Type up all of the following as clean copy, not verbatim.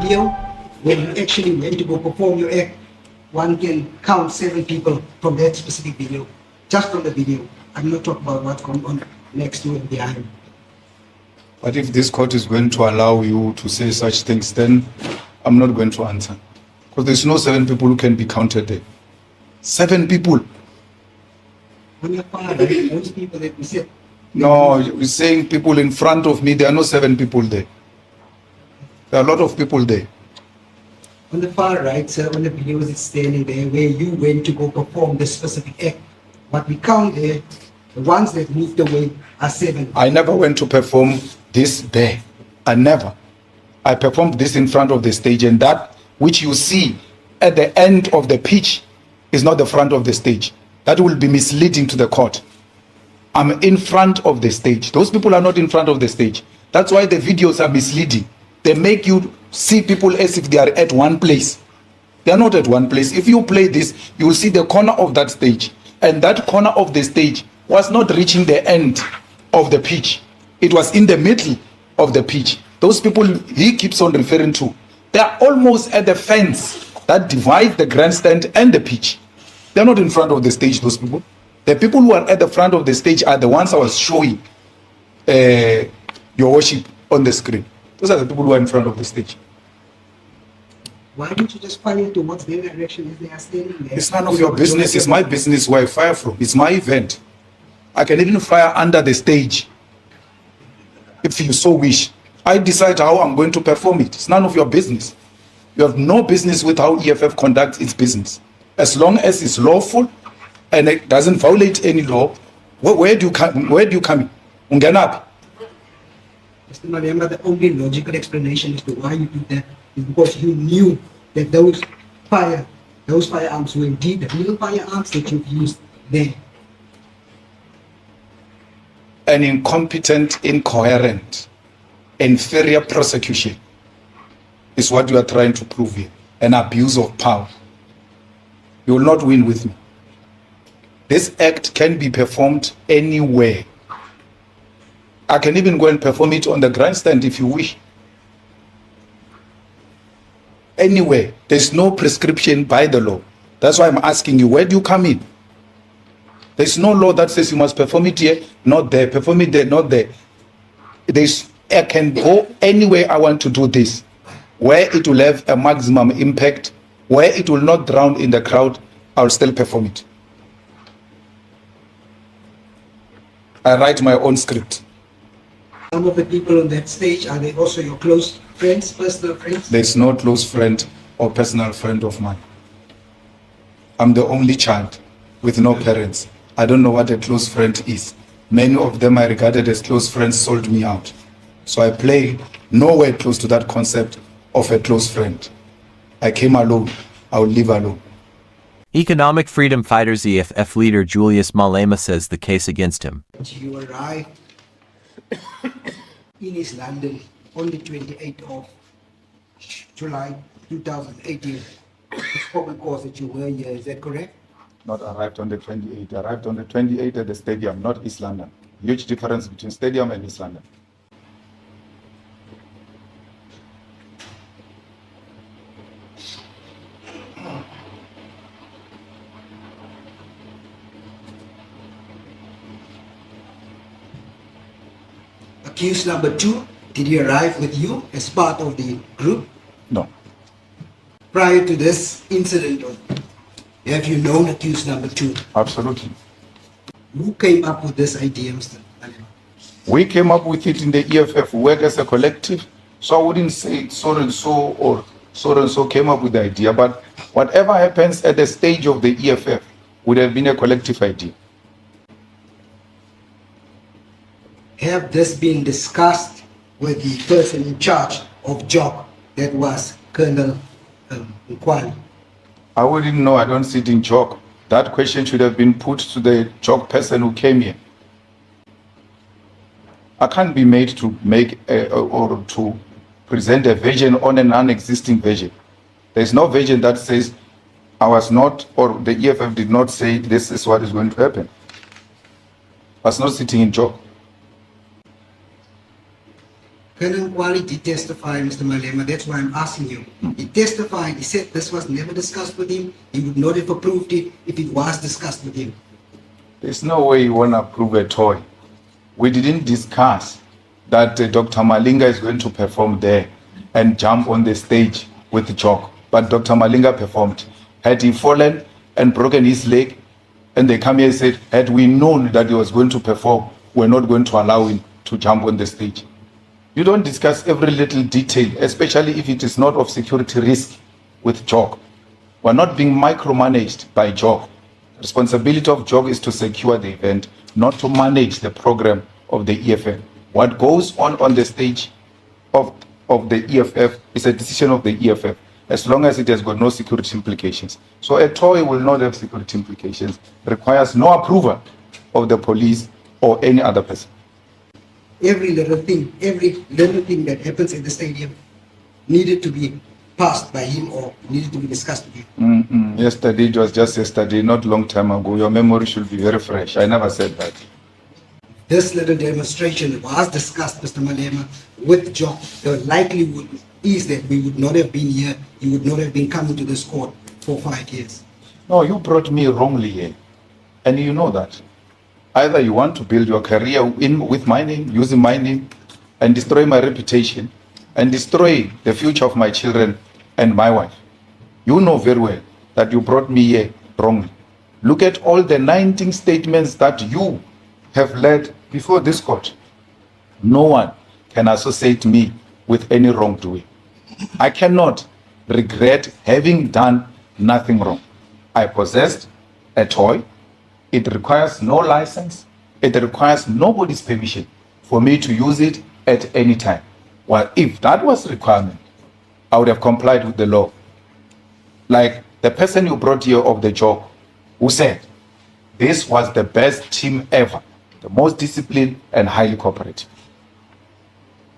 video, when you actually went to go perform your act, one can count 7 people from that specific video, just from the video. I'm not talking about what's going on next to and behind. But if this court is going to allow you to say such things, then I'm not going to answer. Because there's no 7 people who can be counted there. 7 people. On your far right, those people that we said. No, you're saying people in front of me, there are no 7 people there. There are a lot of people there. On the far right, sir, on the videos it's standing there where you went to go perform the specific act. What we count there, the ones that moved away are 7. I never went to perform this there. I never. I performed this in front of the stage, and that which you see at the end of the pitch is not the front of the stage. That will be misleading to the court. I'm in front of the stage. Those people are not in front of the stage. That's why the videos are misleading. They make you see people as if they are at one place. They are not at one place. If you play this, you will see the corner of that stage. And that corner of the stage was not reaching the end of the pitch. It was in the middle of the pitch. Those people he keeps on referring to, they are almost at the fence that divides the grandstand and the pitch. They're not in front of the stage, those people. The people who are at the front of the stage are the ones I was showing your worship on the screen. Those are the people who are in front of the stage. Why don't you just fire towards their direction if they are standing there? It's none of your business. It's my business where I fire from. It's my event. I can even fire under the stage if you so wish. I decide how I'm going to perform it. It's none of your business. You have no business with how EFF conducts its business. As long as it's lawful and it doesn't violate any law, where do you come? Where do you come? Ungenapi? Mr. Malema, the only logical explanation as to why you did that is because you knew that those firearms were indeed the real firearms that you've used there. An incompetent, incoherent, inferior prosecution is what you are trying to prove here. An abuse of power. You will not win with me. This act can be performed anywhere. I can even go and perform it on the grandstand if you wish. Anywhere. There's no prescription by the law. That's why I'm asking you, where do you come in? There's no law that says you must perform it here, not there, perform it there, not there. I can go anywhere I want to do this, where it will have a maximum impact, where it will not drown in the crowd, I'll still perform it. I write my own script. Some of the people on that stage, are they also your close friends, personal friends? There's no close friend or personal friend of mine. I'm the only child with no parents. I don't know what a close friend is. Many of them I regarded as close friends sold me out. So I play nowhere close to that concept of a close friend. I came alone. I will live alone. Economic freedom fighters EFF leader Julius Malema says the case against him. You arrived in East London on the 28th of July 2018. It's probably cause that you were here, is that correct? Not arrived on the 28th. Arrived on the 28th at the stadium, not East London. Huge difference between stadium and East London. Accused number 2, did he arrive with you as part of the group? No. Prior to this incident, have you known accused number 2? Absolutely. Who came up with this idea, Mr. Malema? We came up with it in the EFF. We work as a collective. So I wouldn't say so and so or so and so came up with the idea. But whatever happens at the stage of the EFF would have been a collective idea. Have this been discussed with the person in charge of job, that was Colonel Nkwali? I wouldn't know. I don't sit in JOC. That question should have been put to the JOC person who came here. I can't be made to make or to present a version on a non-existing version. There's no version that says I was not, or the EFF did not say this is what is going to happen. I was not sitting in JOC. Colonel Kwali did testify, Mr. Malema. That's why I'm asking you. He testified. He said this was never discussed with him. He would not have approved it if it was discussed with him. There's no way you want to approve a toy. We didn't discuss that Dr. Malinga is going to perform there and jump on the stage with the chalk. But Dr. Malinga performed. Had he fallen and broken his leg, and they come here and said, had we known that he was going to perform, we're not going to allow him to jump on the stage. You don't discuss every little detail, especially if it is not of security risk with JOG. We're not being micromanaged by JOG. The responsibility of JOG is to secure the event, not to manage the program of the EFF. What goes on the stage of the EFF is a decision of the EFF, as long as it has got no security implications. So a toy will not have security implications, requires no approval of the police or any other person. Every little thing that happens in the stadium needed to be passed by him or needed to be discussed with him. Yesterday, it was just yesterday, not long time ago. Your memory should be very fresh. I never said that. This little demonstration was discussed, Mr. Malema, with Jock. The likelihood is that we would not have been here. You would not have been coming to this court for 5 years. No, you brought me wrongly here. And you know that. Either you want to build your career with my name, using my name, and destroy my reputation, and destroy the future of my children and my wife. You know very well that you brought me here wrongly. Look at all the 19 statements that you have led before this court. No one can associate me with any wrongdoing. I cannot regret having done nothing wrong. I possessed a toy. It requires no license. It requires nobody's permission for me to use it at any time. Well, if that was a requirement, I would have complied with the law. Like the person you brought here of the job, who said, this was the best team ever, the most disciplined and highly cooperative.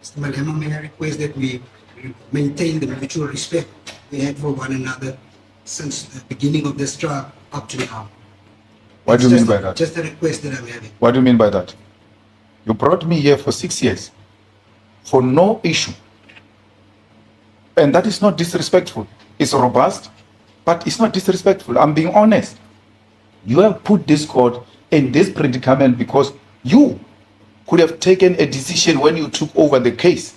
Mr. Malema, may I request that we maintain the mutual respect we had for one another since the beginning of this trial up to now. What do you mean by that? Just a request that I'm having. What do you mean by that? You brought me here for 6 years for no issue. And that is not disrespectful. It's robust, but it's not disrespectful. I'm being honest. You have put this court in this predicament because you could have taken a decision when you took over the case.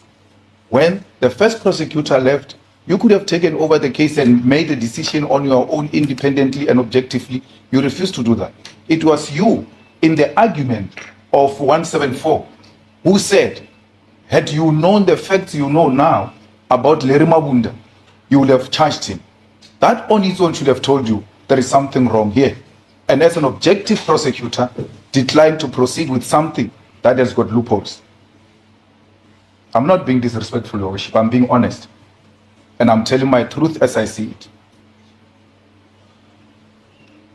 When the first prosecutor left, you could have taken over the case and made a decision on your own independently and objectively. You refused to do that. It was you in the argument of 174 who said, had you known the facts you know now about Larry Mabunda, you would have charged him. That on its own should have told you there is something wrong here. And as an objective prosecutor, declined to proceed with something that has got loopholes. I'm not being disrespectful, Your Worship. I'm being honest. And I'm telling my truth as I see it.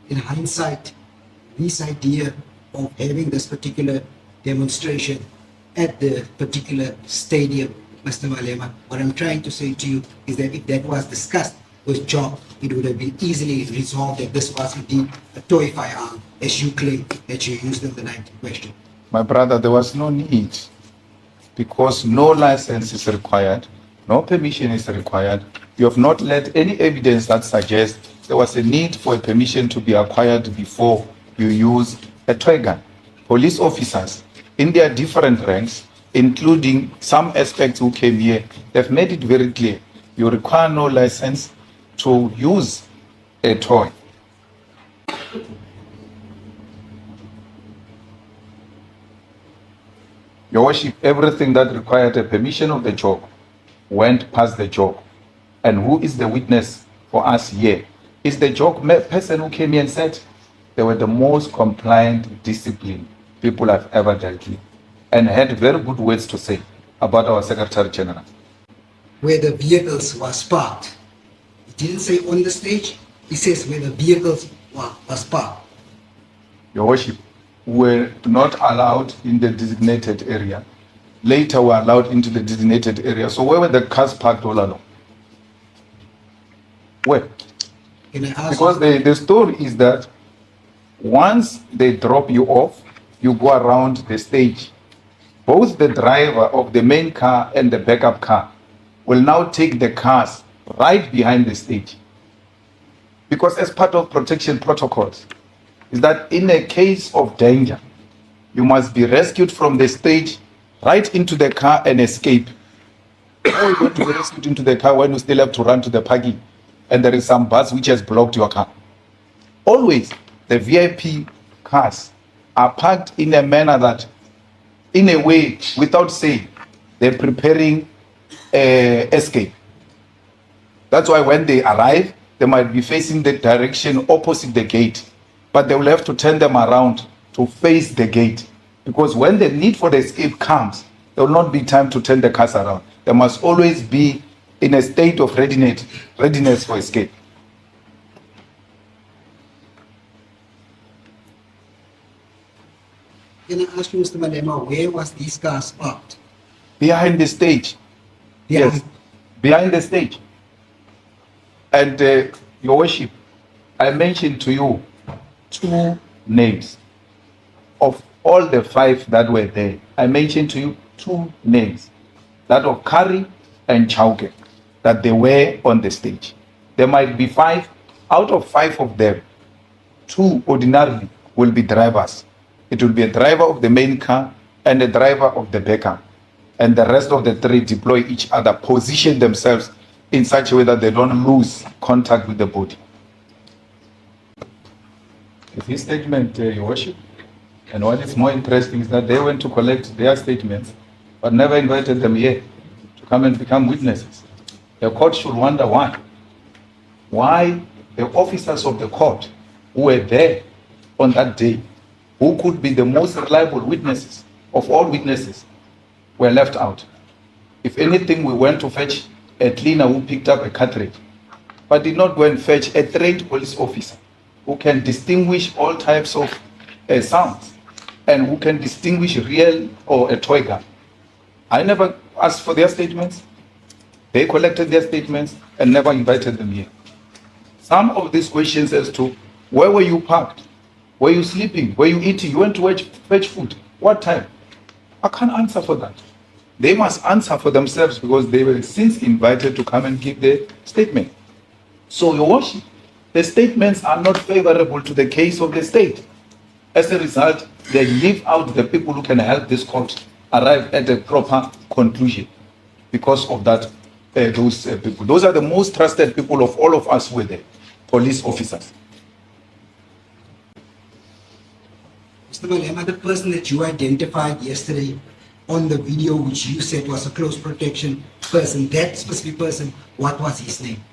In hindsight, this idea of having this particular demonstration at the particular stadium, Mr. Malema, what I'm trying to say to you is that if that was discussed with Jock, it would have been easily resolved that this was indeed a toy firearm, as you claim that you used in the night in question. My brother, there was no need, because no license is required, no permission is required. You have not led any evidence that suggests there was a need for a permission to be acquired before you use a toy gun. Police officers in their different ranks, including some aspects who came here, they've made it very clear. You require no license to use a toy. Your Worship, everything that required a permission of the job went past the job. And who is the witness for us here? Is the job person who came here and said they were the most compliant, disciplined people I've ever dealt with, and had very good words to say about our Secretary General. Where the vehicles was parked. He didn't say on the stage, he says where the vehicles was parked. Your Worship, were not allowed in the designated area. Later were allowed into the designated area. So where were the cars parked all along? Where? Can I ask Because the story is that once they drop you off, you go around the stage both the driver of the main car and the backup car will now take the cars right behind the stage. Because as part of protection protocols, is that in a case of danger, you must be rescued from the stage right into the car and escape. Or you want to be rescued into the car when you still have to run to the parking and there is some bus which has blocked your car. Always, the VIP cars are parked in a manner that, in a way, without saying, they're preparing escape. That's why when they arrive, they might be facing the direction opposite the gate, but they will have to turn them around to face the gate. Because when the need for the escape comes, there will not be time to turn the cars around. They must always be in a state of readiness for escape. Can I ask you, Mr. Malema, where was these cars parked? Behind the stage. Behind- Yes, behind the stage. And Your Worship, I mentioned to you 2 names of all the 5 that were there. I mentioned to you 2 names, that of Kari and Chauke, that they were on the stage. There might be 5. Out of 5 of them, 2 ordinarily will be drivers. It will be a driver of the main car and a driver of the backup. And the rest of the 3 deploy each other, position themselves in such a way that they don't lose contact with the body. It's his statement, Your Worship. And what is more interesting is that they went to collect their statements, but never invited them here to come and become witnesses. The court should wonder why. Why the officers of the court who were there on that day, who could be the most reliable witnesses of all witnesses, were left out. If anything, we went to fetch a cleaner who picked up a cartridge, but did not go and fetch a trained police officer who can distinguish all types of sounds and who can distinguish real or a toy gun. I never asked for their statements. They collected their statements and never invited them here. Some of these questions as to where were you parked? Were you sleeping? Were you eating? You went to fetch food. What time? I can't answer for that. They must answer for themselves because they were since invited to come and give their statement. So, Your Worship, the statements are not favorable to the case of the state. As a result, they leave out the people who can help this court arrive at a proper conclusion because of that. Those people. Those are the most trusted people of all of us who were there, police officers. Mr. Malema, the person that you identified yesterday on the video, which you said was a close protection person, that specific person, what was his name?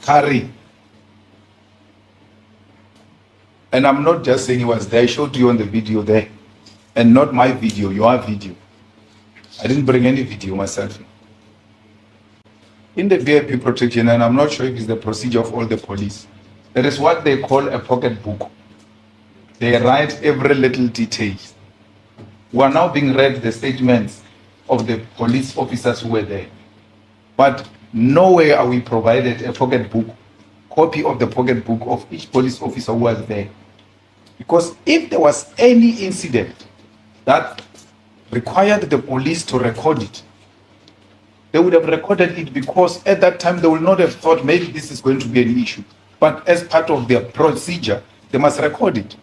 Kari. And I'm not just saying he was there, I showed you on the video there. And not my video, your video. I didn't bring any video myself. In the VIP protection, and I'm not sure if it's the procedure of all the police, there is what they call a pocket book. They write every little detail. We are now being read the statements of the police officers who were there. But nowhere are we provided a pocket book, copy of the pocket book of each police officer who was there. Because if there was any incident that required the police to record it, they would have recorded it because at that time they would not have thought maybe this is going to be an issue. But as part of their procedure, they must record it.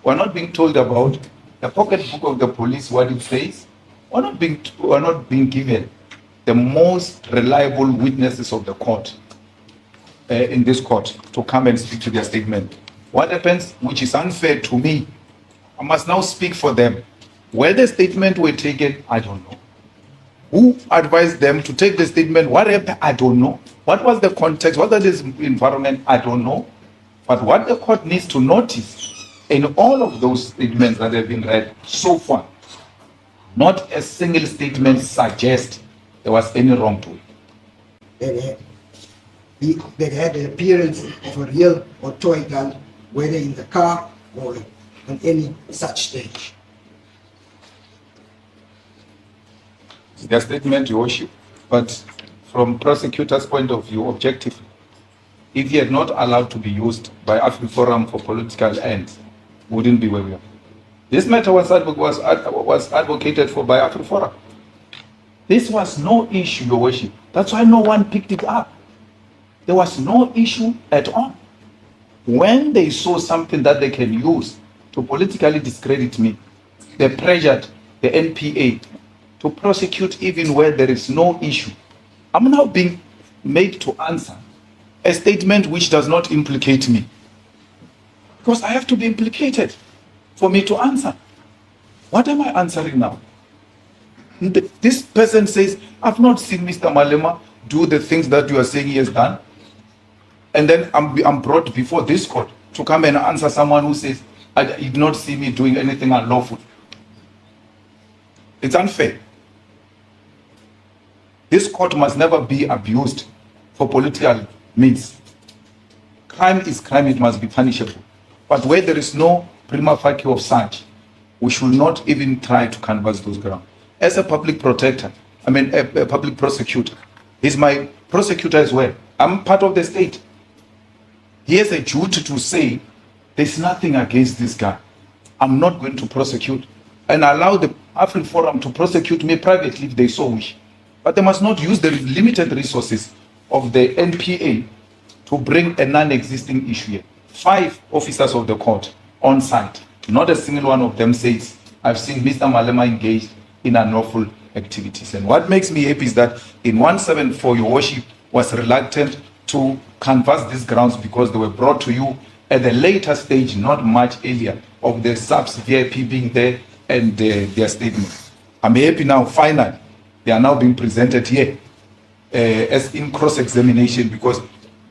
We're not being told about the pocket book of the police, what it says. We're not being given the most reliable witnesses of the court, in this court, to come and speak to their statement. What happens, which is unfair to me, I must now speak for them. Where the statement were taken, I don't know. Who advised them to take the statement? What happened? I don't know. What was the context? What was this environment? I don't know. But what the court needs to notice in all of those statements that have been read so far, not a single statement suggests there was any wrongdoing. That had the appearance of a real or toy gun, whether in the car or on any such stage. Their statement, Your Worship, but from prosecutor's point of view, objectively, if he had not allowed to be used by AfriForum for political ends, wouldn't be where we are. This matter was advocated for by AfriForum. This was no issue, Your Worship. That's why no one picked it up. There was no issue at all. When they saw something that they can use to politically discredit me, they pressured the NPA to prosecute even where there is no issue. I'm now being made to answer a statement which does not implicate me. Because I have to be implicated for me to answer. What am I answering now? This person says, I've not seen Mr. Malema do the things that you are saying he has done. And then I'm brought before this court to come and answer someone who says, I did not see me doing anything unlawful. It's unfair. This court must never be abused for political means. Crime is crime, it must be punishable. But where there is no prima facie of such, we should not even try to canvass those grounds. As a public protector, a public prosecutor, he's my prosecutor as well. I'm part of the state. He has a duty to say, there's nothing against this guy. I'm not going to prosecute, and allow the AfriForum to prosecute me privately if they so wish. But they must not use the limited resources of the NPA to bring a non-existing issue here. 5 officers of the court on site. Not a single one of them says, I've seen Mr. Malema engaged in unlawful activities. And what makes me happy is that in 174, Your Worship was reluctant to canvass these grounds because they were brought to you at a later stage, not much earlier, of the subs VIP being there and their statements. I'm happy now, finally, they are now being presented here as in cross-examination, because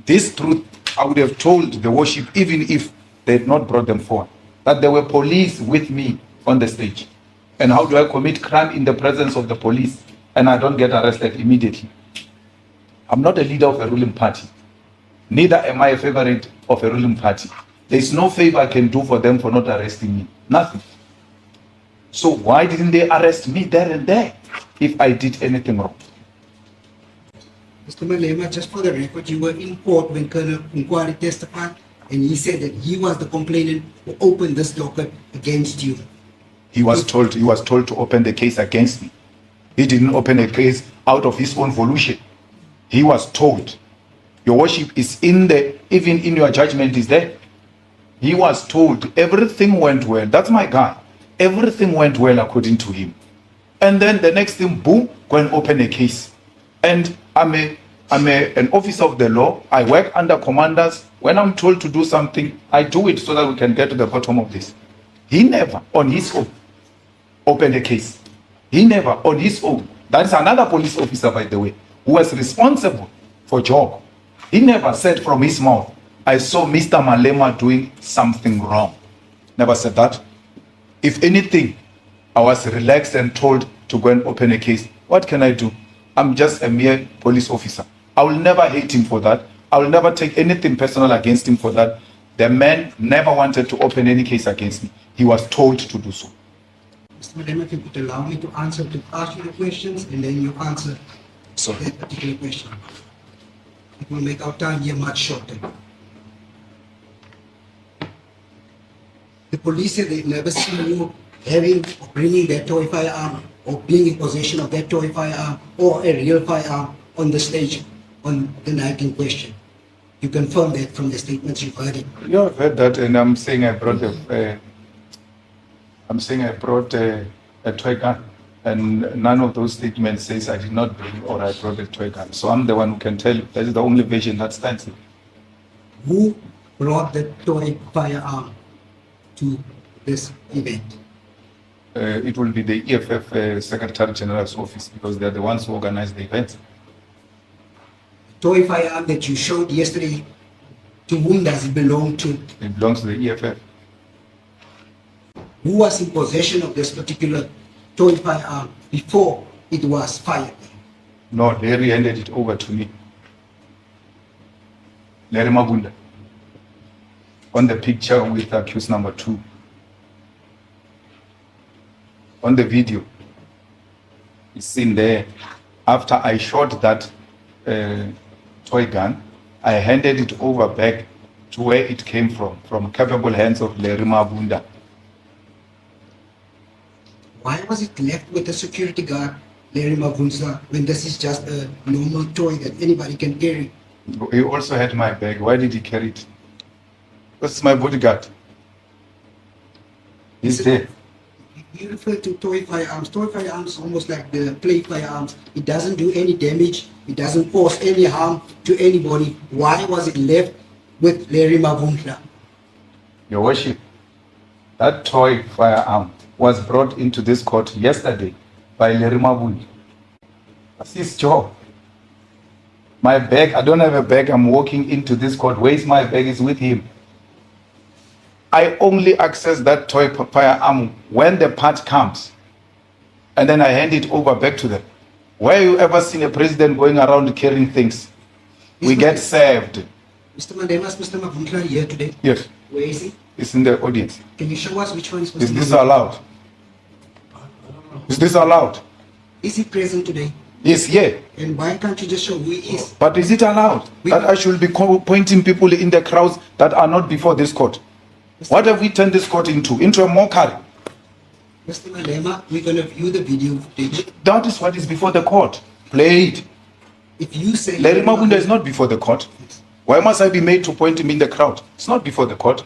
this truth I would have told the worship even if they had not brought them forward, that there were police with me on the stage. And how do I commit crime in the presence of the police and I don't get arrested immediately? I'm not a leader of a ruling party. Neither am I a favorite of a ruling party. There is no favor I can do for them for not arresting me. Nothing. So why didn't they arrest me there and there if I did anything wrong? Mr. Malema, just for the record, you were in court when Colonel Inquiry testified, and he said that he was the complainant who opened this docket against you. He was told to open the case against me. He didn't open a case out of his own volition. He was told. Your worship is in the, even in your judgment is there. He was told everything went well. That's my guy. Everything went well according to him. And then the next thing, boom, go and open a case. And I'm an officer of the law. I work under commanders. When I'm told to do something, I do it so that we can get to the bottom of this. He never, on his own, opened a case. He never, on his own. That is another police officer, by the way, who was responsible for job. He never said from his mouth, I saw Mr. Malema doing something wrong. Never said that. If anything, I was relaxed and told to go and open a case. What can I do? I'm just a mere police officer. I will never hate him for that. I will never take anything personal against him for that. The man never wanted to open any case against me. He was told to do so. Mr. Malema, if you could allow me to ask you the questions, and then you answer that particular question. It will make our time here much shorter. The police said they've never seen you having or bringing that toy firearm or being in possession of that toy firearm or a real firearm on the stage on the night in question. You confirm that from the statements you've heard. Yeah, I've heard that, and I'm saying I brought a toy gun, and none of those statements says I did not bring or I brought a toy gun. So I'm the one who can tell you. That is the only version that stands. Who brought the toy firearm to this event? It will be the EFF Secretary General's office, because they're the ones who organize the event. Toy firearm that you showed yesterday, to whom does it belong to? It belongs to the EFF. Who was in possession of this particular toy firearm before it was fired? No, Larry handed it over to me. Larry Mabunda. On the picture with accused number 2. On the video, it's seen there. After I shot that toy gun, I handed it over back to where it came from capable hands of Larry Mabunda. why was it left with the security guard, Larry Mavunza, when this is just a normal toy that anybody can carry? He also had my bag. Why did he carry it? Because it's my bodyguard. He's there. You refer to toy firearms. Toy firearms is almost like the play firearms. It doesn't do any damage. It doesn't cause any harm to anybody. Why was it left with Larry Mavunza? Your worship, that toy firearm was brought into this court yesterday by Larry Mavunza. That's his job. My bag, I don't have a bag. I'm walking into this court. Where's my bag? Is with him. I only access that toy firearm when the part comes, and then I hand it over back to them. Where you ever seen a president going around carrying things? We get served. Mr. Malema, is Mr. Mavunza here today? Yes. Where is he? It's in the audience. Can you show us which one is Mr. Is this Mavunza? allowed? Is this allowed? Is he present today? Yes, here. And why can't you just show who he is? But is it allowed that I should be pointing people in the crowds that are not before this court? What have we turned this court into? Into a mockery. Mr. Malema, we're going to view the video footage. That is what is before the court. Play it. If you say... Larry Mavunza is not before the court. Why must I be made to point him in the crowd? It's not before the court.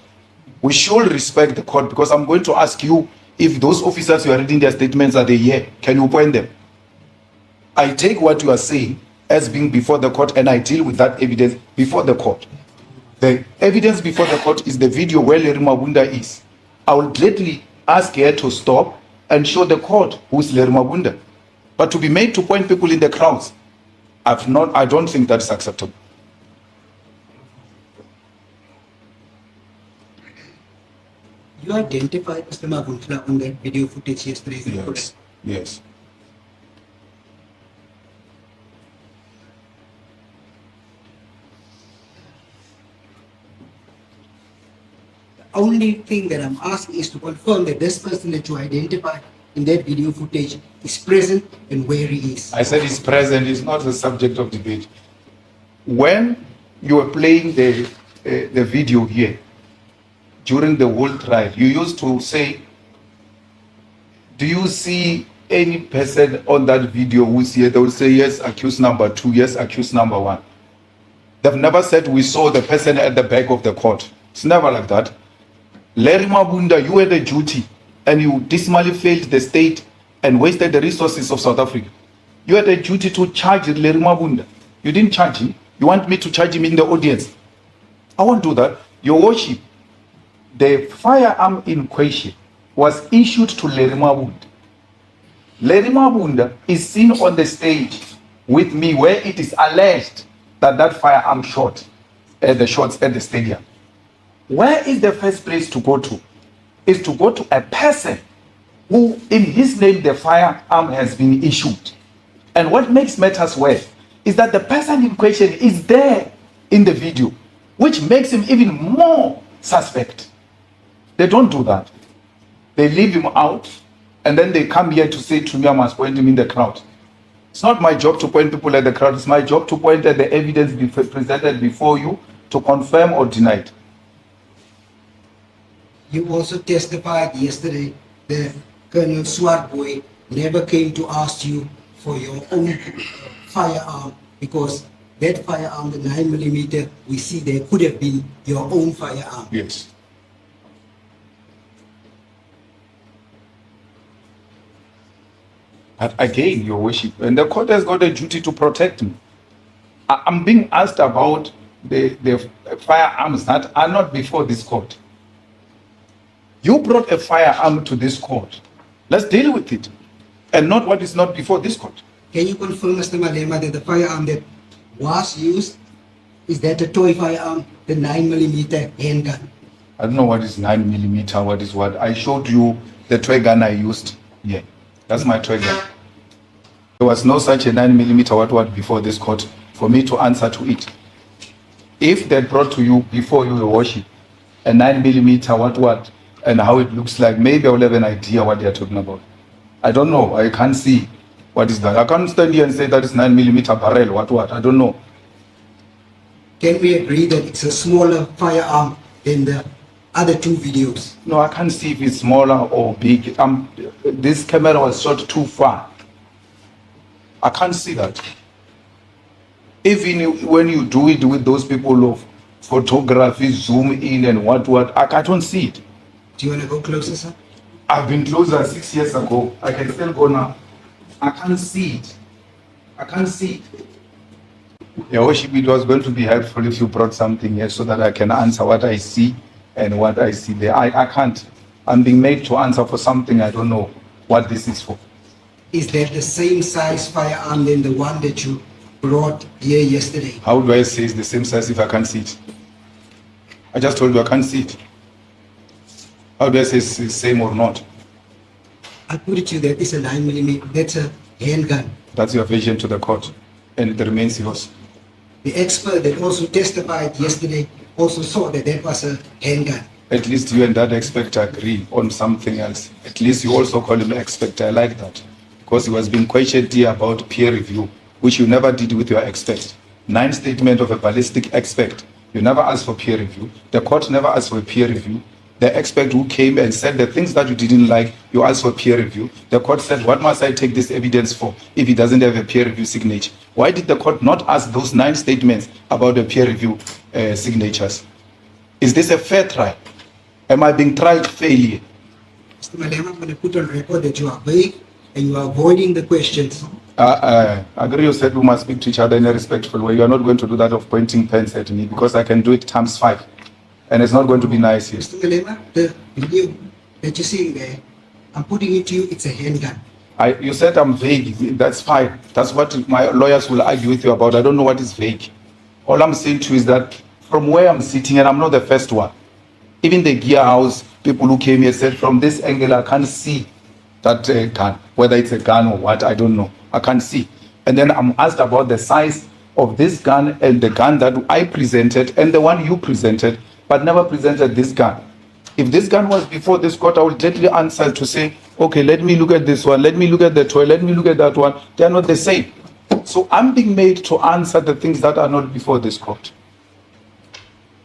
We should respect the court, because I'm going to ask you if those officers who are reading their statements are they here. Can you point them? I take what you are saying as being before the court, and I deal with that evidence before the court. The evidence before the court is the video where Larry Mavunza is. I will gladly ask her to stop and show the court who is Larry Mavunza. But to be made to point people in the crowds, I don't think that's acceptable. You identified Mr. Mavunza on that video footage yesterday. Is that Yes. correct? Yes. The only thing that I'm asking is to confirm that this person that you identified in that video footage is present and where he is. I said he's present. It's not the subject of debate. When you were playing the video here, during the whole trial, you used to say, do you see any person on that video who's here? They will say, yes, accused number 2, yes, accused number 1. They've never said we saw the person at the back of the court. It's never like that. Larry Mavunza, you had a duty and you dismally failed the state and wasted the resources of South Africa. You had a duty to charge Larry Mavunza. You didn't charge him. You want me to charge him in the audience? I won't do that. Your worship, the firearm in question was issued to Larry Mavunza. Larry Mavunza is seen on the stage with me where it is alleged that that firearm shot at the shots at the stadium. Where is the first place to go to? Is to go to a person who in his name the firearm has been issued. And what makes matters worse is that the person in question is there in the video, which makes him even more suspect. They don't do that. They leave him out, and then they come here to say to me, I must point him in the crowd. It's not my job to point people at the crowd. It's my job to point at the evidence presented before you to confirm or deny it. You also testified yesterday that Colonel Swartboy never came to ask you for your own firearm, because that firearm, the 9mm, we see there could have been your own firearm. Yes. But again, your worship, and the court has got a duty to protect me. I'm being asked about the firearms that are not before this court. You brought a firearm to this court. Let's deal with it, and not what is not before this court. Can you confirm, Mr. Malema, that the firearm that was used, is that a toy firearm, the 9mm handgun? I don't know what is 9mm, what is what. I showed you the toy gun I used. Yeah, that's my toy gun. There was no such a 9mm what before this court for me to answer to it. If they brought to you before you worship a 9mm what and how it looks like, maybe I will have an idea what they are talking about. I don't know. I can't see what is that. I can't stand here and say that is 9mm barrel. What? I don't know. Can we agree that it's a smaller firearm than the other two videos? No, I can't see if it's smaller or big. This camera was shot too far. I can't see that. Even when you do it with those people of photography, zoom in and what, I don't see it. Do you want to go closer, sir? I've been closer 6 years ago. I can still go now. I can't see it. I can't see it. Your worship, it was going to be helpful if you brought something here so that I can answer what I see and what I see there. I can't. I'm being made to answer for something I don't know what this is for. Is that the same size firearm than the one that you brought here yesterday? How do I say it's the same size if I can't see it? I just told you I can't see it. How do I say it's the same or not? I put it to you that it's a 9mm. That's a handgun. That's your version to the court, and it remains yours. The expert that also testified yesterday also saw that that was a handgun. At least you and that expert agree on something else. At least you also call him an expert. I like that. Because he was being questioned here about peer review, which you never did with your expert. 9 statement of a ballistic expert. You never asked for peer review. The court never asked for a peer review. The expert who came and said the things that you didn't like, you asked for peer review. The court said, what must I take this evidence for if it doesn't have a peer review signature? Why did the court not ask those 9 statements about the peer review signatures? Is this a fair trial? Am I being tried fairly? Mr. Malema, I'm going to put on record that you are vague and you are avoiding the questions. Agree, you said we must speak to each other in a respectful way. You are not going to do that of pointing pens at me because I can do it times 5. And it's not going to be nice here. Mr. Malema, the video that you're seeing there, I'm putting it to you, it's a handgun. You said I'm vague. That's fine. That's what my lawyers will argue with you about. I don't know what is vague. All I'm saying to you is that from where I'm sitting, and I'm not the first one, even the gear house, people who came here said from this angle, I can't see that gun. Whether it's a gun or what, I don't know. I can't see. And then I'm asked about the size of this gun and the gun that I presented and the one you presented, but never presented this gun. If this gun was before this court, I would gently answer to say, okay, let me look at this one, let me look at the toy, let me look at that one. They are not the same. So I'm being made to answer the things that are not before this court.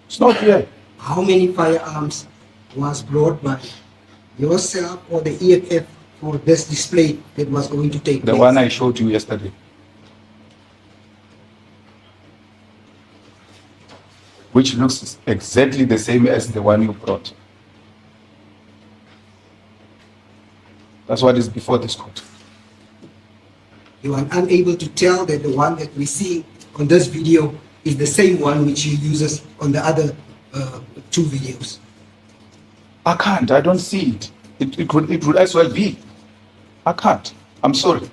It's not here. How many firearms was brought by yourself or the EFF for this display that was going to take place? The one I showed you yesterday. Which looks exactly the same as the one you brought. That's what is before this court. You are unable to tell that the one that we see on this video is the same one which you uses on the other 2 videos. I can't. I don't see it. It would as well be. I can't. I'm sorry.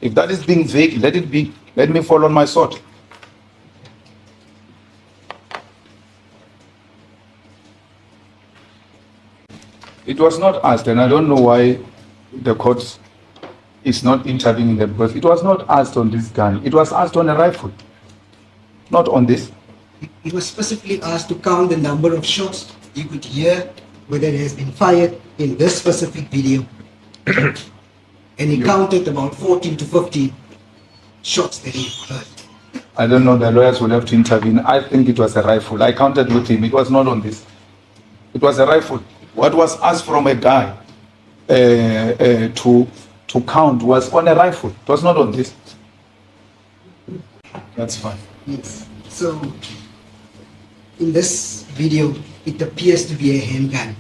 If that is being vague, let it be. Let me fall on my sword. It was not asked, and I don't know why the court is not intervening there, because it was not asked on this gun. It was asked on a rifle, not on this. It was specifically asked to count the number of shots you could hear whether it has been fired in this specific video. And he counted about 14 to 15 shots that he heard. I don't know, the lawyers will have to intervene. I think it was a rifle. I counted with him. It was not on this. It was a rifle. What was asked from a guy to count was on a rifle. It was not on this. That's fine. Yes. So, in this video, it appears to be a handgun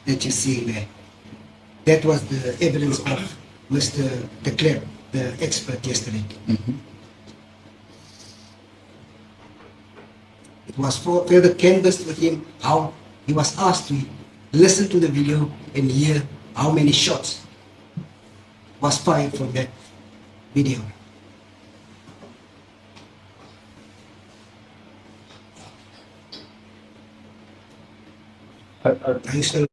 that you're seeing there. That was the evidence of Mr. de Klerk, the expert yesterday. It was further canvassed with him how he was asked to listen to the video and hear how many shots was fired from that video. Thanks to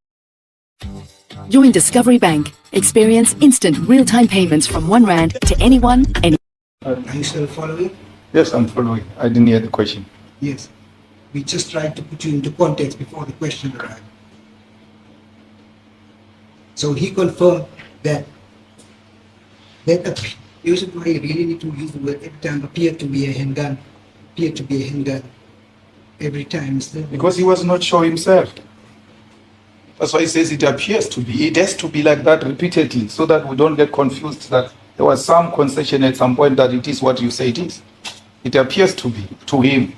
Join Discovery Bank. Experience instant real-time payments from R1 to anyone, any. Are you still following? Yes, I'm following. I didn't hear the question. Yes. We just tried to put you into context before the question arrived. So he confirmed that usually why you really need to use the word every time appeared to be a handgun, appeared to be a handgun every time. Because he was not sure himself. That's why he says it appears to be. It has to be like that repeatedly so that we don't get confused that there was some concession at some point that it is what you say it is. It appears to be, to him.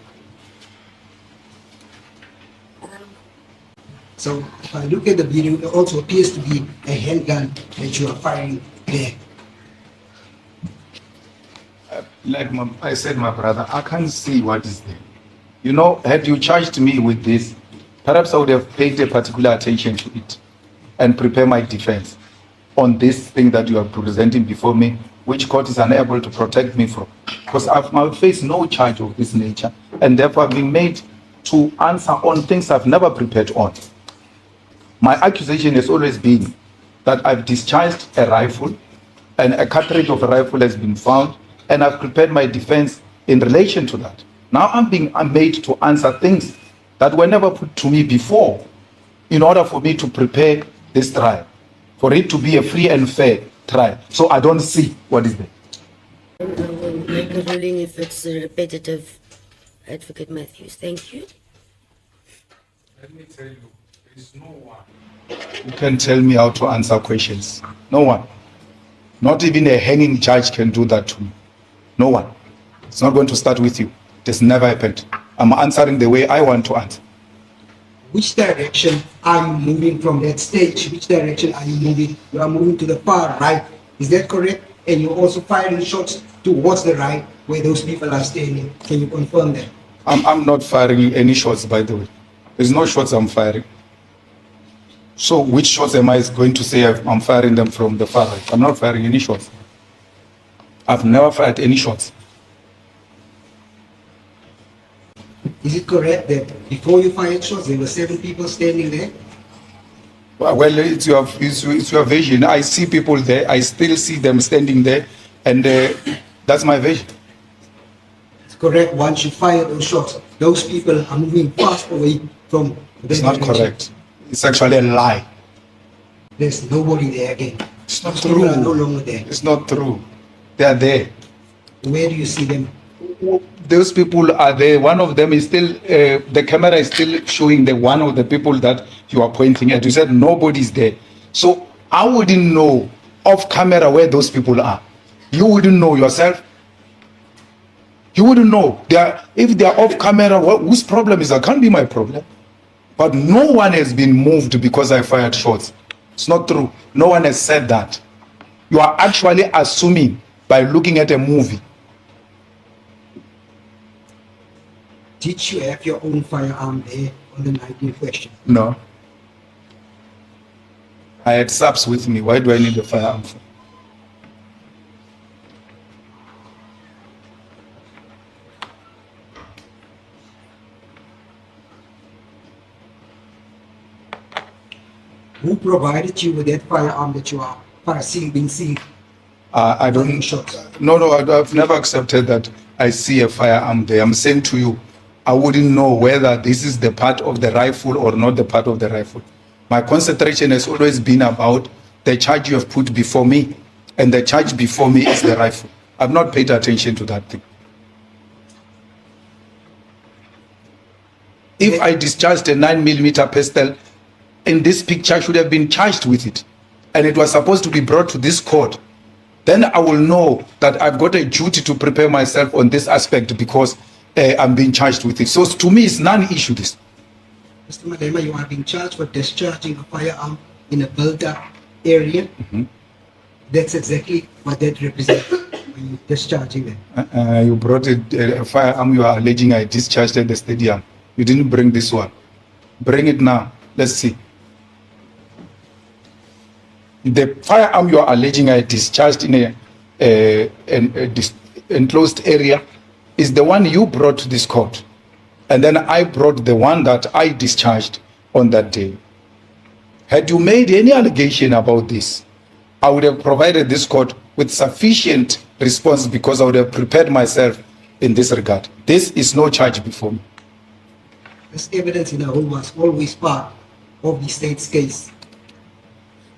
So if I look at the video, it also appears to be a handgun that you are firing there. Like I said, my brother, I can't see what is there. You know, had you charged me with this, perhaps I would have paid a particular attention to it and prepare my defense on this thing that you are presenting before me, which court is unable to protect me from. Because I've faced no charge of this nature, and therefore I've been made to answer on things I've never prepared on. My accusation has always been that I've discharged a rifle, and a cartridge of a rifle has been found, and I've prepared my defense in relation to that. Now I'm made to answer things that were never put to me before in order for me to prepare this trial, for it to be a free and fair trial. So I don't see what is there. We'll make a ruling if it's repetitive, Advocate Matthews. Thank you. Let me tell you, there is no one who can tell me how to answer questions. No one. Not even a hanging judge can do that to me. No one. It's not going to start with you. It has never happened. I'm answering the way I want to answer. Which direction are you moving from that stage? Which direction are you moving? You are moving to the far right. Is that correct? And you're also firing shots towards the right where those people are standing. Can you confirm that? I'm not firing any shots, by the way. There's no shots I'm firing. So which shots am I going to say I'm firing them from the far right? I'm not firing any shots. I've never fired any shots. Is it correct that before you fired shots, there were 7 people standing there? Well, it's your vision. I see people there. I still see them standing there. And that's my vision. It's correct. Once you fire those shots, those people are moving fast away from the It's not correct. It's actually a lie. There's nobody there again. It's not Those people true. are no longer there. It's not true. They are there. Where do you see them? Those people are there. One of them is still, the camera is still showing the one of the people that you are pointing at. You said nobody's there. So I wouldn't know off camera where those people are. You wouldn't know yourself. You wouldn't know. If they are off camera, whose problem is that? Can't be my problem. But no one has been moved because I fired shots. It's not true. No one has said that. You are actually assuming by looking at a movie. Did you have your own firearm there on the night in question? No. I had subs with me. Why do I need a firearm for? Who provided you with that firearm that you are being seen? I don't. Shots. No, I've never accepted that I see a firearm there. I'm saying to you, I wouldn't know whether this is the part of the rifle or not the part of the rifle. My concentration has always been about the charge you have put before me, and the charge before me is the rifle. I've not paid attention to that thing. If I discharged a 9mm pistol, in this picture should have been charged with it, and it was supposed to be brought to this court, then I will know that I've got a duty to prepare myself on this aspect because I'm being charged with it. So to me, it's non-issue this. Mr. Malema, you are being charged for discharging a firearm in a built-up area. That's exactly what that represents when you're discharging it. You brought a firearm you are alleging I discharged at the stadium. You didn't bring this one. Bring it now. Let's see. The firearm you are alleging I discharged in an enclosed area is the one you brought to this court. And then I brought the one that I discharged on that day. Had you made any allegation about this, I would have provided this court with sufficient response because I would have prepared myself in this regard. This is no charge before me. This evidence in the whole was always part of the state's case.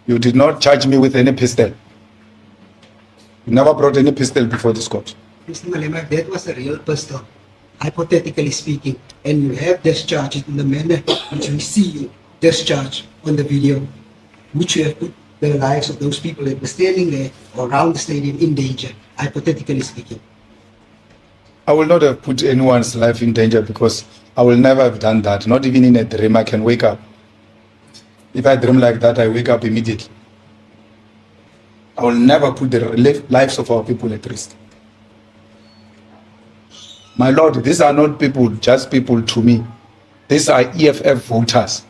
You did not charge me with any pistol. You never brought any pistol before this court. Mr. Malema, if that was a real pistol, hypothetically speaking, and you have discharged it in the manner which we see you discharge on the video, would you have put the lives of those people that were standing there around the stadium in danger, hypothetically speaking? I will not have put anyone's life in danger because I will never have done that. Not even in a dream, I can wake up. If I dream like that, I wake up immediately. I will never put the lives of our people at risk. My Lord, these are not people, just people to me. These are EFF voters.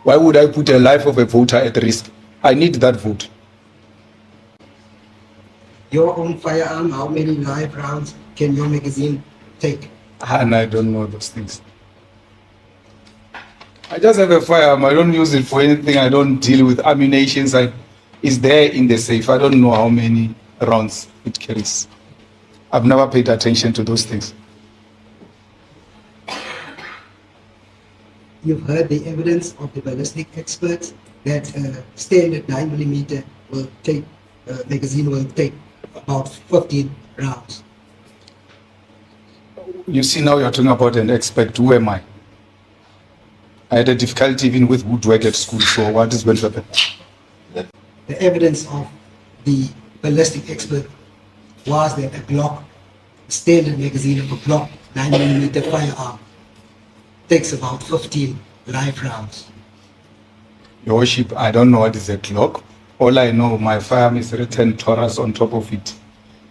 Why would I put the life of a voter at risk? I need that vote. Your own firearm, how many live rounds can your magazine take? And I don't know those things. I just have a firearm. I don't use it for anything. I don't deal with ammunition. It's there in the safe. I don't know how many rounds it carries. I've never paid attention to those things. You've heard the evidence of the ballistic experts that standard 9mm will take, magazine will take about 15 rounds. You see, now you're talking about an expert. Who am I? I had a difficulty even with woodwork at school, so what is going to happen? The evidence of the ballistic expert was that a Glock, standard magazine of a Glock 9mm firearm takes about 15 live rounds. Your Worship, I don't know what is a Glock. All I know, my firearm is written Taurus on top of it.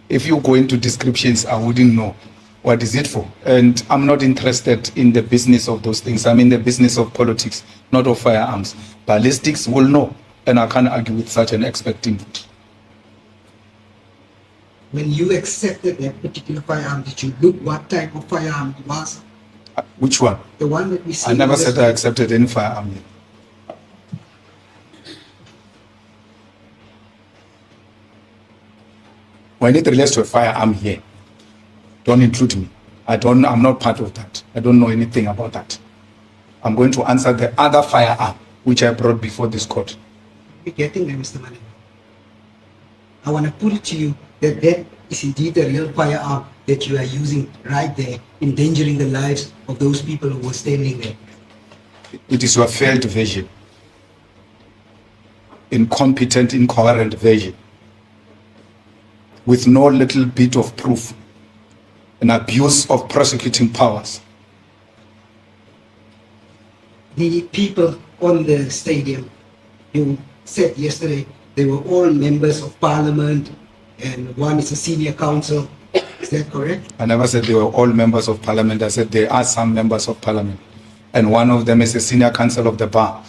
If you go into descriptions, I wouldn't know what is it for. And I'm not interested in the business of those things. I'm in the business of politics, not of firearms. Ballistics will know, and I can't argue with such an expert input. When you accepted that particular firearm, did you look what type of firearm it was? Which one? The one that we see. I never on the said I accepted any firearm yet. When it relates to a firearm here, don't include me. I'm not part of that. I don't know anything about that. I'm going to answer the other firearm which I brought before this court. You're getting there, Mr. Malema. I want to put it to you that that is indeed the real firearm that you are using right there, endangering the lives of those people who were standing there. It is your failed version. Incompetent, incoherent version. With no little bit of proof. An abuse of prosecuting powers. The people on the stadium, you said yesterday, they were all members of parliament and one is a senior counsel. Is that correct? I never said they were all members of parliament. I said there are some members of parliament. And one of them is a senior counsel of the bar,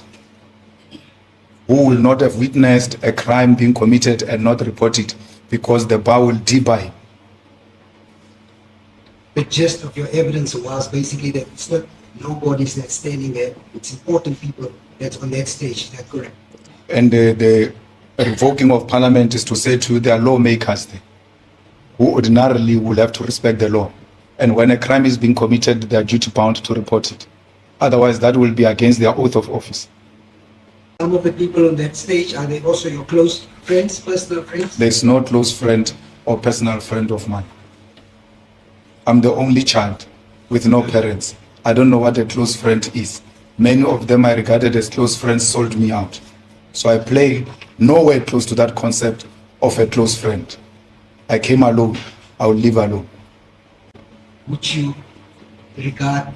who will not have witnessed a crime being committed and not report it because the bar will debar him. The gist of your evidence was basically that it's not nobody's that's standing there. It's important people that's on that stage. Is that correct? And the revoking of parliament is to say to their lawmakers there, who ordinarily will have to respect the law. And when a crime is being committed, they are duty bound to report it. Otherwise, that will be against their oath of office. Some of the people on that stage, are they also your close friends, personal friends? There's no close friend or personal friend of mine. I'm the only child with no parents. I don't know what a close friend is. Many of them I regarded as close friends sold me out. So I play nowhere close to that concept of a close friend. I came alone. I will live alone. Would you regard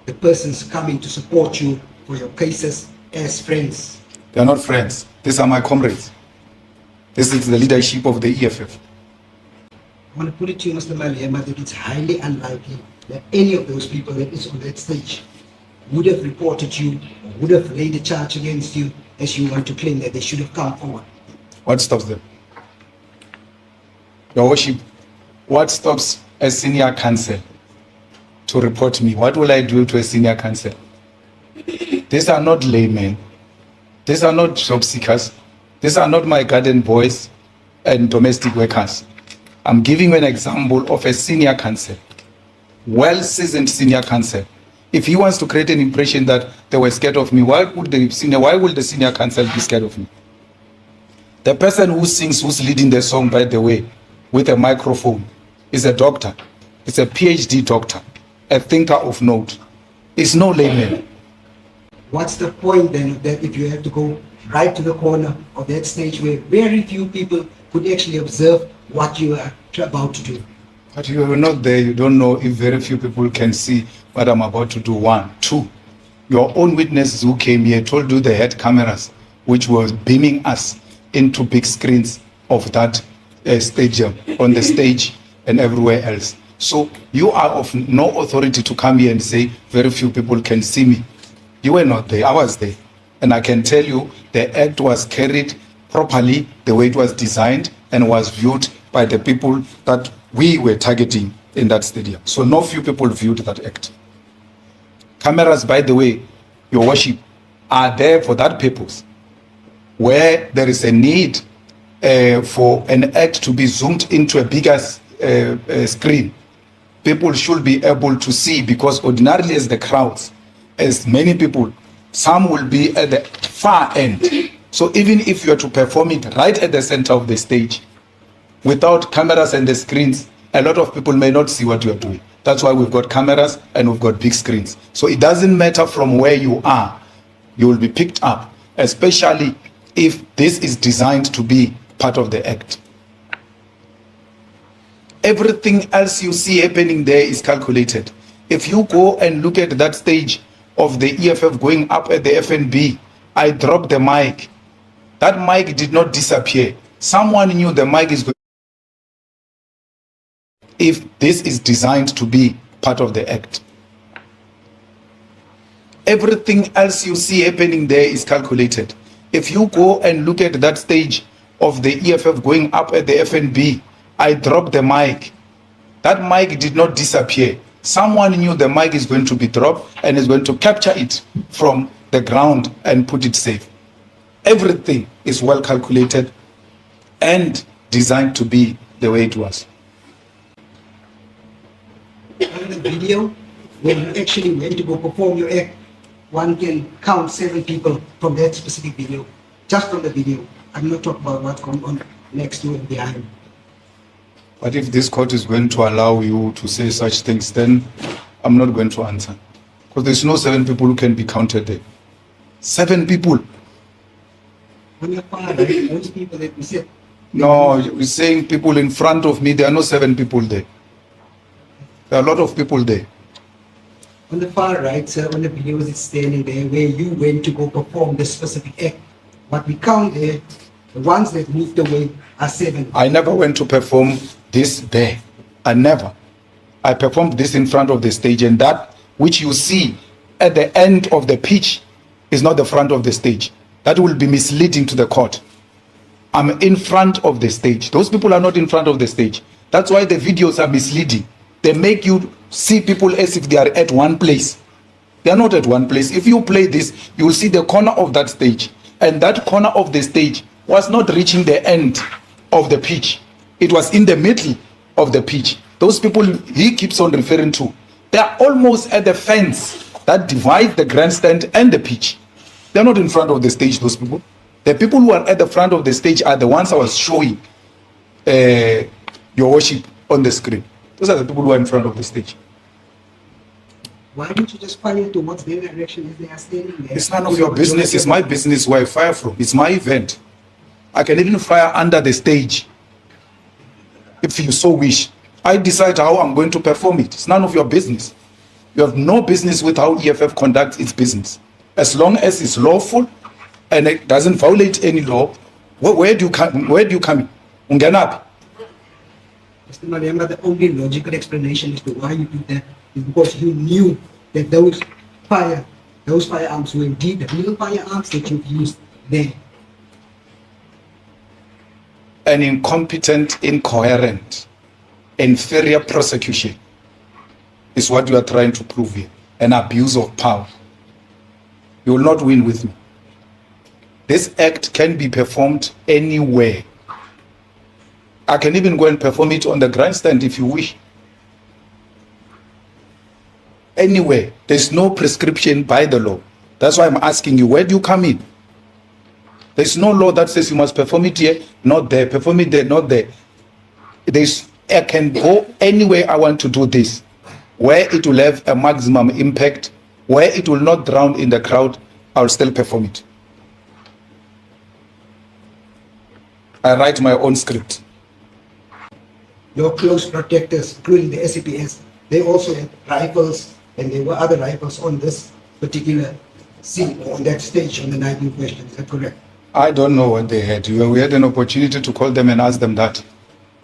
the persons coming to support you for your cases as friends? They are not friends. These are my comrades. This is the leadership of the EFF. I want to put it to you, Mr. Malema, that it's highly unlikely that any of those people that is on that stage would have reported you or would have laid a charge against you as you want to claim that they should have come forward. What stops them? Your Worship, what stops a senior counsel to report me? What will I do to a senior counsel? These are not laymen. These are not job seekers. These are not my garden boys and domestic workers. I'm giving you an example of a senior counsel, well-seasoned senior counsel. If he wants to create an impression that they were scared of me, why would the senior counsel be scared of me? The person who sings, who's leading the song, by the way, with a microphone, is a doctor. It's a PhD doctor, a thinker of note. It's no layman. what's the point then of that if you have to go right to the corner of that stage where very few people could actually observe what you are about to do? But you are not there. You don't know if very few people can see what I'm about to do. One. Two, your own witnesses who came here told you they had cameras which was beaming us into big screens of that stadium, on the stage and everywhere else. So you are of no authority to come here and say very few people can see me. You were not there. I was there. And I can tell you the act was carried properly the way it was designed and was viewed by the people that we were targeting in that stadium. So no few people viewed that act. Cameras, by the way, your worship, are there for that purpose. Where there is a need for an act to be zoomed into a bigger screen, people should be able to see, because ordinarily as the crowds, as many people, some will be at the far end. So even if you are to perform it right at the center of the stage, without cameras and the screens, a lot of people may not see what you are doing. That's why we've got cameras and we've got big screens. So it doesn't matter from where you are, you will be picked up, especially if this is designed to be part of the act. Everything else you see happening there is calculated. If you go and look at that stage of the EFF going up at the FNB, I dropped the mic. That mic did not disappear. Someone knew the mic is going. If this is designed to be part of the act. Everything else you see happening there is calculated. If you go and look at that stage of the EFF going up at the FNB, I dropped the mic. That mic did not disappear. Someone knew the mic is going to be dropped and is going to capture it from the ground and put it safe. Everything is well calculated and designed to be the way it was. On the video, when you actually went to go perform your act, one can count 7 people from that specific video, just from the video. I'm not talking about what's going on next to and behind. But if this court is going to allow you to say such things, then I'm not going to answer. Because there's no 7 people who can be counted there. 7 people. On your far right, those people that we said. No, you're saying people in front of me, there are no 7 people there. There are a lot of people there. On the far right, sir, on the videos it's standing there where you went to go perform the specific act. What we count there, the ones that moved away are 7. I never went to perform this there. I never. I performed this in front of the stage, and that which you see at the end of the pitch is not the front of the stage. That will be misleading to the court. I'm in front of the stage. Those people are not in front of the stage. That's why the videos are misleading. They make you see people as if they are at one place. They are not at one place. If you play this, you will see the corner of that stage. And that corner of the stage was not reaching the end of the pitch. It was in the middle of the pitch. Those people he keeps on referring to, they are almost at the fence that divides the grandstand and the pitch. They're not in front of the stage, those people. The people who are at the front of the stage are the ones I was showing your worship on the screen. Those are the people who are in front of the stage. Why don't you just fire towards their direction as they are standing there? It's none of your business. It's my business where I fire from. It's my event. I can even fire under the stage if you so wish. I decide how I'm going to perform it. It's none of your business. You have no business with how EFF conducts its business. As long as it's lawful and it doesn't violate any law, where do you come? Where do you come in? Ungenapi? Mr. Malema, the only logical explanation as to why you did that is because you knew that those firearms were indeed the real firearms that you've used there. An incompetent, incoherent, inferior prosecution is what you are trying to prove here. An abuse of power. You will not win with me. This act can be performed anywhere. I can even go and perform it on the grandstand if you wish. Anywhere. There's no prescription by the law. That's why I'm asking you, where do you come in? There's no law that says you must perform it here, not there. Perform it there, not there. I can go anywhere I want to do this, where it will have a maximum impact, where it will not drown in the crowd, I'll still perform it. I write my own script. Your close protectors, including the SCPS, they also had rifles, and there were other rifles on this particular scene, on that stage on the night in question. Is that correct? I don't know what they had. We had an opportunity to call them and ask them that.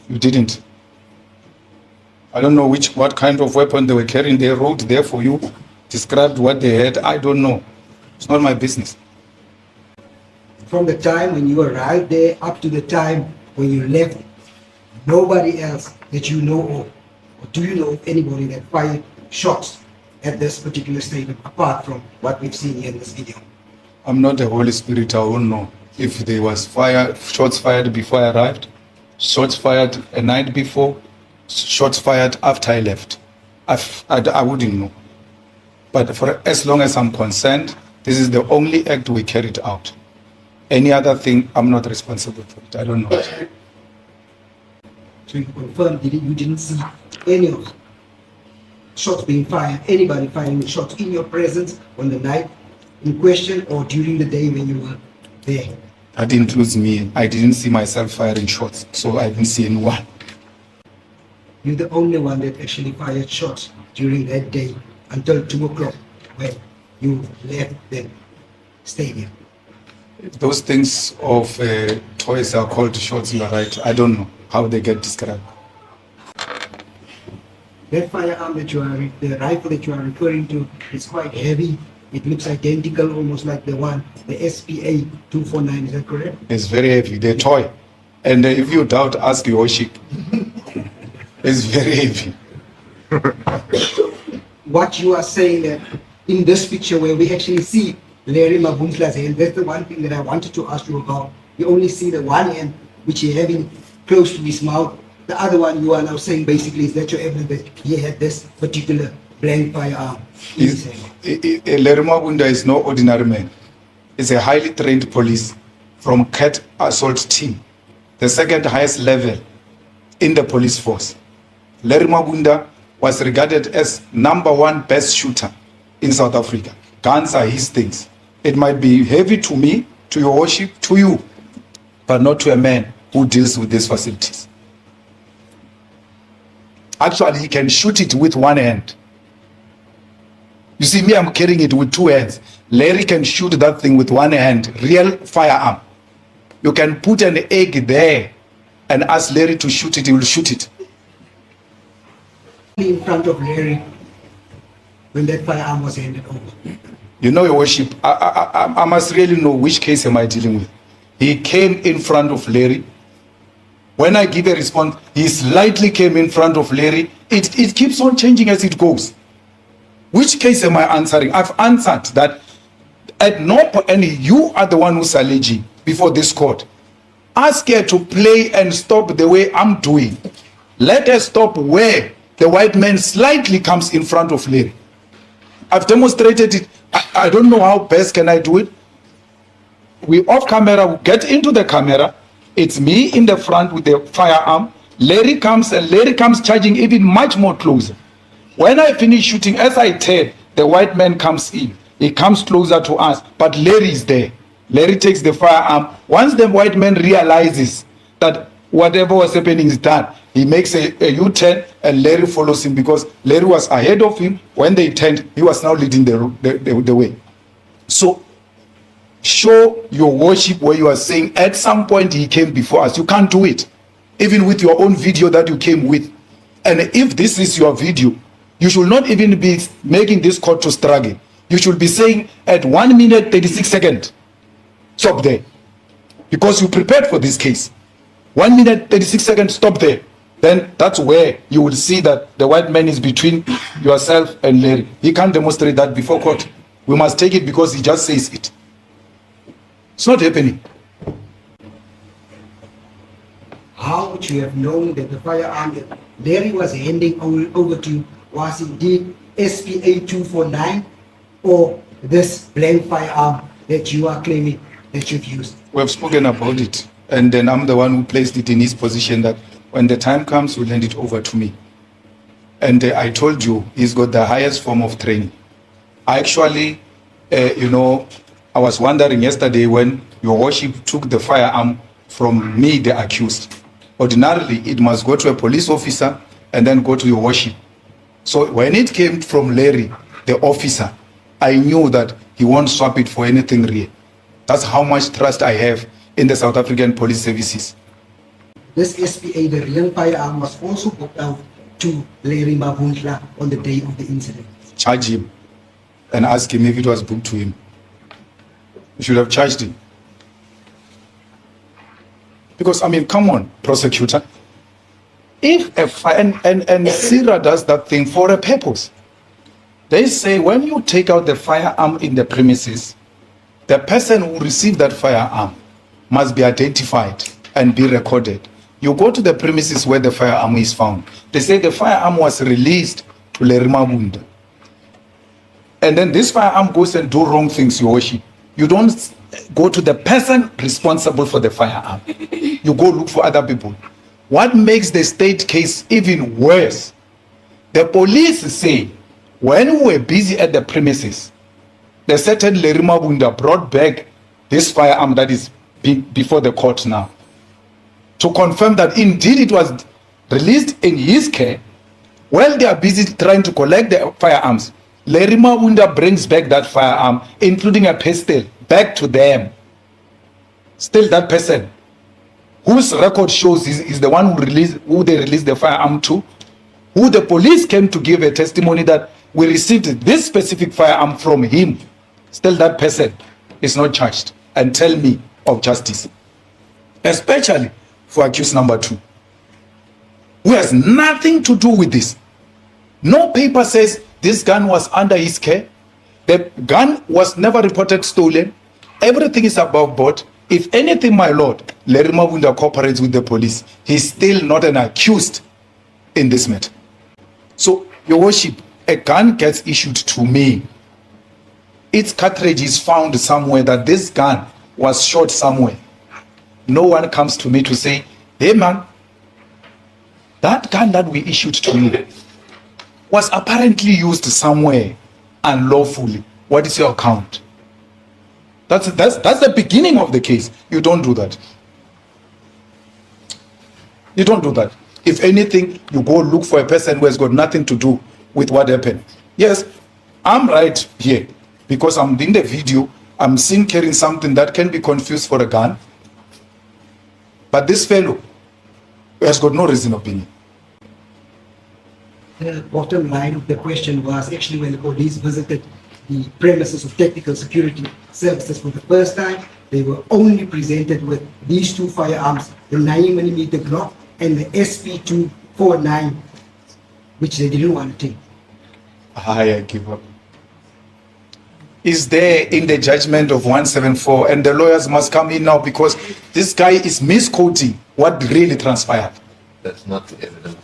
You didn't. I don't know what kind of weapon they were carrying. They wrote there for you, described what they had. I don't know. It's not my business. From the time when you arrived there up to the time when you left, nobody else that you know of, or do you know of anybody that fired shots at this particular stadium, apart from what we've seen here in this video? I'm not the Holy Spirit. I won't know if there was shots fired before I arrived, shots fired a night before, shots fired after I left. I wouldn't know. But for as long as I'm concerned, this is the only act we carried out. Any other thing, I'm not responsible for it. I don't know. So you confirm you didn't see any of shots being fired, anybody firing shots in your presence on the night in question or during the day when you were there? That includes me. I didn't see myself firing shots, so I didn't see anyone. You're the only one that actually fired shots during that day until 2 o'clock when you left the stadium. Those things of toys are called shots, you're right. I don't know how they get described. That firearm the rifle that you are referring to is quite heavy. It looks identical, almost like the one, the SPA 249, is that correct? It's very heavy, the toy. And if you doubt, ask your worship. It's very heavy. What you are saying that in this picture where we actually see Larry Mabumsla's hand, that's the one thing that I wanted to ask you about. You only see the one hand which he having close to his mouth. The other one you are now saying basically is that your evidence that he had this particular blank firearm in his hand. Larry Mabunda is no ordinary man. He's a highly trained police from CAT assault team, the second highest level in the police force. Larry Mabunda was regarded as #1 best shooter in South Africa. Guns are his things. It might be heavy to me, to your worship, to you, but not to a man who deals with these facilities. Actually, he can shoot it with one hand. You see, me, I'm carrying it with two hands. Larry can shoot that thing with one hand, real firearm. You can put an egg there and ask Larry to shoot it, he will shoot it. In front of Larry when that firearm was handed over. You know, your worship, I must really know which case am I dealing with. He came in front of Larry. When I give a response, he slightly came in front of Larry. It keeps on changing as it goes. Which case am I answering? I've answered that at no point, and you are the one who's alleging before this court. Ask her to play and stop the way I'm doing. Let her stop where the white man slightly comes in front of Larry. I've demonstrated it. I don't know how best can I do it. We off camera, we get into the camera. It's me in the front with the firearm. Larry comes and Larry comes charging even much more closer. When I finish shooting, as I turn, the white man comes in. He comes closer to us, but Larry is there. Larry takes the firearm. Once the white man realizes that whatever was happening is done, he makes a U-turn and Larry follows him because Larry was ahead of him. When they turned, he was now leading the way. So show your worship where you are saying at some point he came before us. You can't do it. Even with your own video that you came with. And if this is your video, you should not even be making this court to struggle. You should be saying at 1 minute 36 seconds. Stop there. Because you prepared for this case. 1 minute 36 seconds, stop there. Then that's where you will see that the white man is between yourself and Larry. He can't demonstrate that before court. We must take it because he just says it. It's not happening. How would you have known that the firearm that Larry was handing over to you was indeed SPA 249 or this blank firearm that you are claiming that you've used? We have spoken about it. And then I'm the one who placed it in his position that when the time comes, we'll hand it over to me. And I told you, he's got the highest form of training. I actually, I was wondering yesterday when your worship took the firearm from me, the accused. Ordinarily, it must go to a police officer and then go to your worship. So when it came from Larry, the officer, I knew that he won't swap it for anything real. That's how much trust I have in the South African police services. This SPA, the real firearm, was also booked out to Larry Mavundla on the day of the incident. Charge him and ask him if it was booked to him. You should have charged him. Because, I mean, come on, prosecutor. If and Sarah does that thing for a purpose. They say when you take out the firearm in the premises, the person who received that firearm must be identified and be recorded. You go to the premises where the firearm is found. They say the firearm was released to Larry Mavundla. And then this firearm goes and do wrong things, your worship. You don't go to the person responsible for the firearm. You go look for other people. What makes the state case even worse? The police say when we were busy at the premises, the certain Larry Mavundla brought back this firearm that is before the court now to confirm that indeed it was released in his care. While they are busy trying to collect the firearms, Larry Mavundla brings back that firearm, including a pistol, back to them. Still that person whose record shows is the one who they released the firearm to, who the police came to give a testimony that we received this specific firearm from him. Still that person is not charged. And tell me of justice. Especially for accused number 2, who has nothing to do with this. No paper says this gun was under his care. The gun was never reported stolen. Everything is above board. If anything, my lord, Larry Mavundla cooperates with the police. He's still not an accused in this matter. So, your worship, a gun gets issued to me. Its cartridge is found somewhere that this gun was shot somewhere. No one comes to me to say, hey man, that gun that we issued to you was apparently used somewhere unlawfully. What is your account? That's the beginning of the case. You don't do that. You don't do that. If anything, you go look for a person who has got nothing to do with what happened. Yes, I'm right here because I'm in the video. I'm seen carrying something that can be confused for a gun. But this fellow has got no reason of being. The bottom line of the question was actually when the police visited the premises of technical security services for the first time, they were only presented with these 2 firearms, the 9mm Glock and the SP249, which they didn't want to take. I give up. Is there in the judgment of 174, and the lawyers must come in now because this guy is misquoting what really transpired. That's not evident.